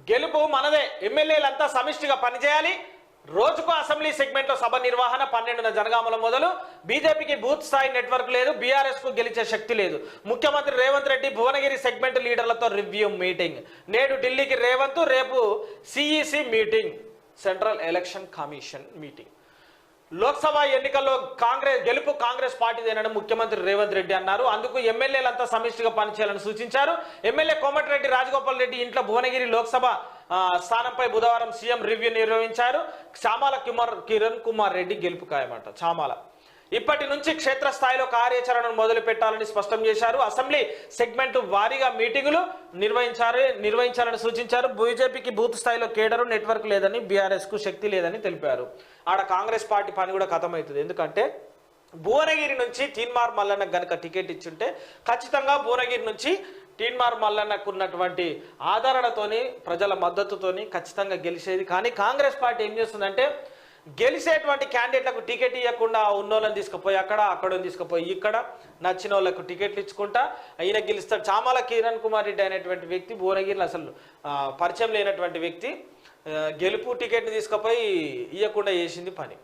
గెలుపు మనదే. ఎమ్మెల్యేలంతా సమిష్టిగా పనిచేయాలి. రోజుకు అసెంబ్లీ సెగ్మెంట్లో సభ నిర్వహణ 12న జనగామల మొదలు. బీజేపీకి బూత్ స్థాయి నెట్వర్క్ లేదు. బీఆర్ఎస్ కు గెలిచే శక్తి లేదు. ముఖ్యమంత్రి రేవంత్ రెడ్డి భువనగిరి సెగ్మెంట్ లీడర్లతో రివ్యూ మీటింగ్. నేడు ఢిల్లీకి రేవంత్, రేపు CEC meeting, central election commission meeting. Lok Sabha ఎన్నికల్లో గెలుపు కాంగ్రెస్ పార్టీదేనని ముఖ్యమంత్రి రేవంత్ రెడ్డి అన్నారు. అందుకు ఎమ్మెల్యేలంతా సమిష్టిగా పనిచేయాలని సూచించారు. ఎమ్మెల్యే కోమటిరెడ్డి రాజగోపాల్ రెడ్డి ఇంట్లో భువనగిరి లోక్సభ స్థానంపై బుధవారం సీఎం రివ్యూ నిర్వహించారు. చామాల కిరణ్ కుమార్ రెడ్డి గెలుపు ఖాయమంట. చామాల ఇప్పటి నుంచి క్షేత్రస్థాయిలో కార్యాచరణను మొదలు పెట్టాలని స్పష్టం చేశారు. అసెంబ్లీ సెగ్మెంట్ వారీగా మీటింగులు నిర్వహించాలని సూచించారు. బీజేపీకి బూత్ స్థాయిలో కేడరు నెట్వర్క్ లేదని, బీఆర్ఎస్ కు శక్తి లేదని తెలిపారు. ఆడ కాంగ్రెస్ పార్టీ పని కూడా ఖతమవుతుంది. ఎందుకంటే భువనగిరి నుంచి తీన్మార్ మల్లన్నకు గనక టికెట్ ఇచ్చుంటే ఖచ్చితంగా భువనగిరి నుంచి తీన్మార్ మల్లన్నకు ఉన్నటువంటి ఆదరణతోని, ప్రజల మద్దతుతోని ఖచ్చితంగా గెలిచేది. కానీ కాంగ్రెస్ పార్టీ ఏం చేస్తుందంటే గెలిచేటువంటి క్యాండిడేట్లకు టికెట్ ఇవ్వకుండా ఉన్నోళ్ళని తీసుకుపోయి అక్కడ తీసుకుపోయి ఇక్కడ నచ్చిన వాళ్ళకు టికెట్లు ఇచ్చుకుంటా ఈయన గెలుస్తాడు. చామాల కిరణ్ కుమార్ రెడ్డి అనేటువంటి వ్యక్తి భువనగిరిలో అసలు పరిచయం లేనటువంటి వ్యక్తి గెలుపు టికెట్ని తీసుకుపోయి ఇవ్వకుండా చేసింది పని.